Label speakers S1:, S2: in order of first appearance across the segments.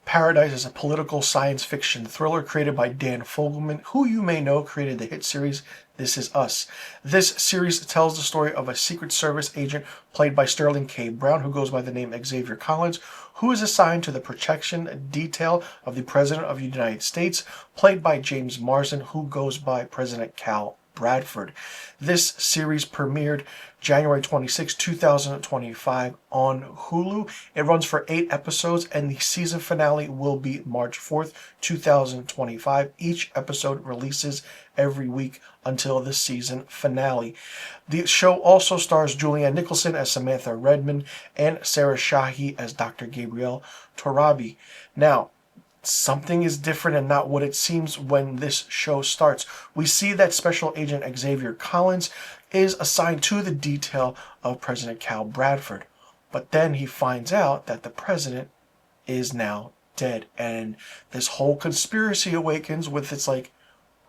S1: Paradise is a political science fiction thriller created by Dan Fogelman, who you may know created the hit series This Is Us. This series tells the story of a Secret Service agent played by Sterling K. Brown, who goes by the name Xavier Collins, who is assigned to the protection detail of the President of the United States, played by James Marsden, who goes by President Cal Bradford. This series premiered January 26, 2025 on Hulu. It runs for 8 episodes and the season finale will be March 4th, 2025. Each episode releases every week until the season finale. The show also stars Julianne Nicholson as Samantha Redmond and Sarah Shahi as Dr. Gabrielle Torabi. Now, something is different and not what it seems when this show starts. We see that Special Agent Xavier Collins is assigned to the detail of President Cal Bradford. But then he finds out that the president is now dead. And this whole conspiracy awakens with it's like,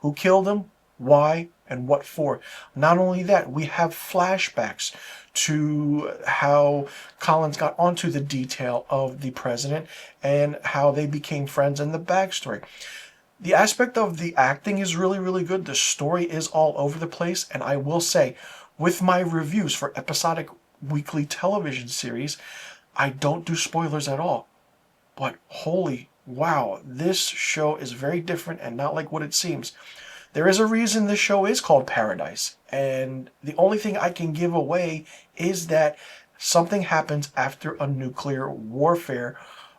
S1: who killed him? Why? And what for? Not only that, we have flashbacks to how Collins got onto the detail of the president and how they became friends and the backstory. The aspect of the acting is really, really good. The story is all over the place. And I will say, with my reviews for episodic weekly television series, I don't do spoilers at all. But holy wow, this show is very different and not like what it seems. There is a reason this show is called Paradise, and the only thing I can give away is that something happens after a nuclear warfare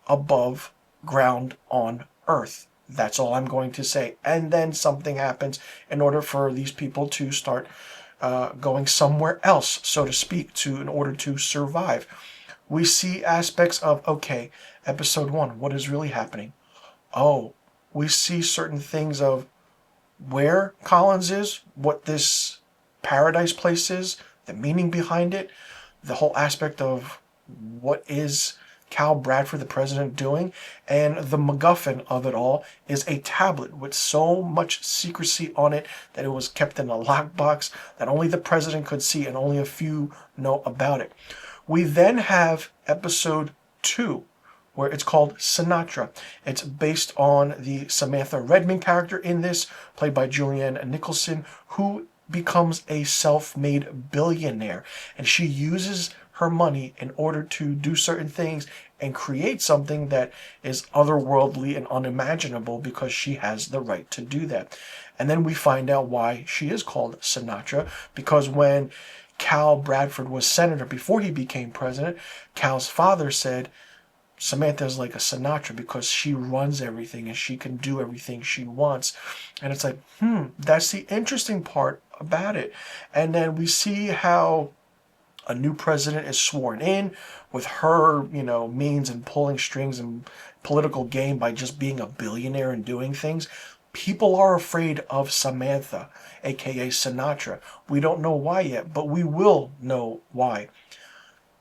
S1: above ground on Earth. That's all I'm going to say. And then something happens in order for these people to start going somewhere else, so to speak, in order to survive. We see aspects of, okay, episode 1, what is really happening? Oh, we see certain things of where Collins is, what this paradise place is, the meaning behind it, the whole aspect of what is Cal Bradford, the president, doing, and the MacGuffin of it all is a tablet with so much secrecy on it that it was kept in a lockbox that only the president could see and only a few know about it. We then have episode 2, where it's called Sinatra. It's based on the Samantha Redmond character in this, played by Julianne Nicholson, who becomes a self-made billionaire. And she uses her money in order to do certain things and create something that is otherworldly and unimaginable because she has the right to do that. And then we find out why she is called Sinatra, because when Cal Bradford was senator before he became president, Cal's father said, Samantha's like a Sinatra because she runs everything and she can do everything she wants. And it's like, that's the interesting part about it. And then we see how a new president is sworn in with her, means and pulling strings and political game by just being a billionaire and doing things. People are afraid of Samantha, aka Sinatra. We don't know why yet, but we will know why.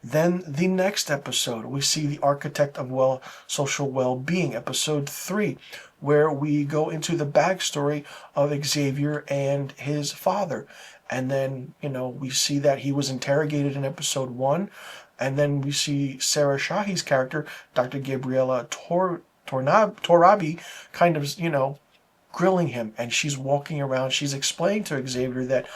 S1: Then the next episode, we see the architect of social well-being, episode 3, where we go into the backstory of Xavier and his father. And then, we see that he was interrogated in episode 1. And then we see Sarah Shahi's character, Dr. Gabriella Torabi, kind of, grilling him. And she's walking around, she's explaining to Xavier that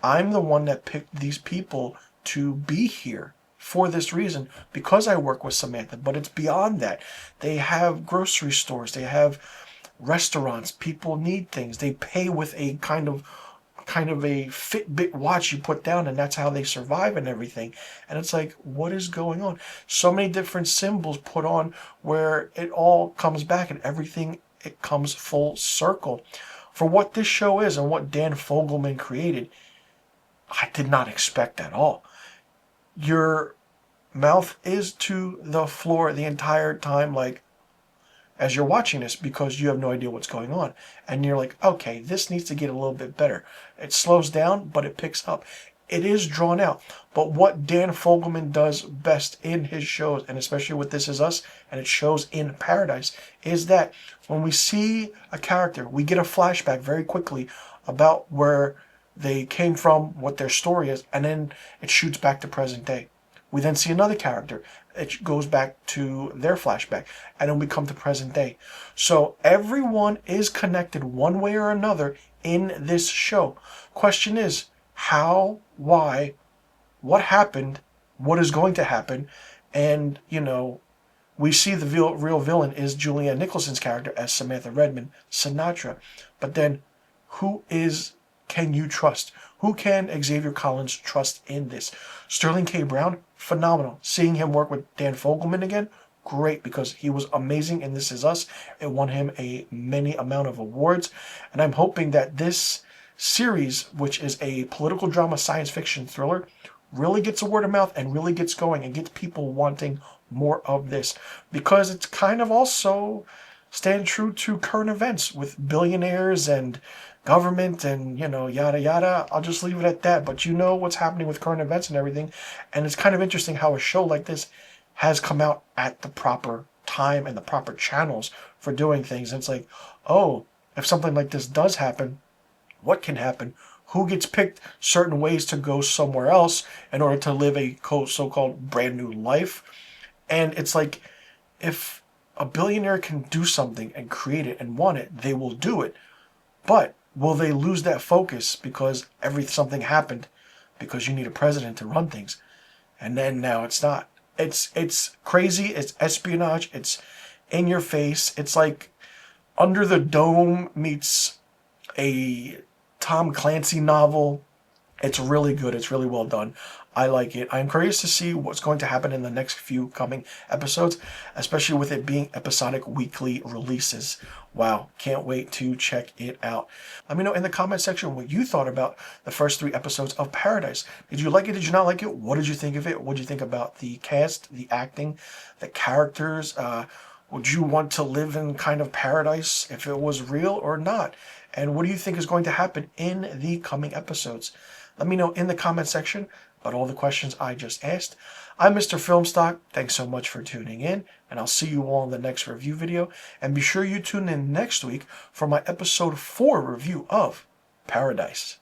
S1: I'm the one that picked these people to be here for this reason, because I work with Samantha. But it's beyond that. They have grocery stores, they have restaurants, people need things. They pay with a kind of a Fitbit watch you put down, and that's how they survive and everything. And it's like, what is going on? So many different symbols put on where it all comes back and everything, it comes full circle. For what this show is and what Dan Fogelman created, I did not expect at all. Your mouth is to the floor the entire time, like, as you're watching this, because you have no idea what's going on. And you're like, okay, this needs to get a little bit better. It slows down, but it picks up. It is drawn out. But what Dan Fogelman does best in his shows, and especially with This Is Us, and it shows in Paradise, is that when we see a character, we get a flashback very quickly about where they came from, what their story is, and then it shoots back to present day. We then see another character. It goes back to their flashback, and then we come to present day. So everyone is connected one way or another in this show. Question is, how, why, what happened, what is going to happen, and, we see the real villain is Julianne Nicholson's character as Samantha Redmond, Sinatra. But then, can you trust? Who can Xavier Collins trust in this? Sterling K. Brown, phenomenal. Seeing him work with Dan Fogelman again, great, because he was amazing in This Is Us. It won him many amount of awards. And I'm hoping that this series, which is a political drama science fiction thriller, really gets a word of mouth and really gets going and gets people wanting more of this, because it's kind of also stand true to current events with billionaires and government and yada yada. I'll just leave it at that, but what's happening with current events and everything, and it's kind of interesting how a show like this has come out at the proper time and the proper channels for doing things. And it's like, oh, if something like this does happen, what can happen? Who gets picked certain ways to go somewhere else in order to live a so-called brand new life? And it's like, if a billionaire can do something and create it and want it, they will do it. But will they lose that focus because something happened because you need a president to run things? And then now it's not. It's crazy. It's espionage. It's in your face. It's like Under the Dome meets a Tom Clancy novel. It's really good. It's really well done. I like it. I'm curious to see what's going to happen in the next few coming episodes, especially with it being episodic weekly releases. Wow, can't wait to check it out. Let me know in the comment section what you thought about the first 3 episodes of Paradise. Did you like it? Did you not like it? What did you think of it? What did you think about the cast, the acting, the characters? Would you want to live in kind of paradise if it was real or not? And what do you think is going to happen in the coming episodes? Let me know in the comment section about all the questions I just asked. I'm Mr. Filmstock. Thanks so much for tuning in, and I'll see you all in the next review video. And be sure you tune in next week for my episode 4 review of Paradise.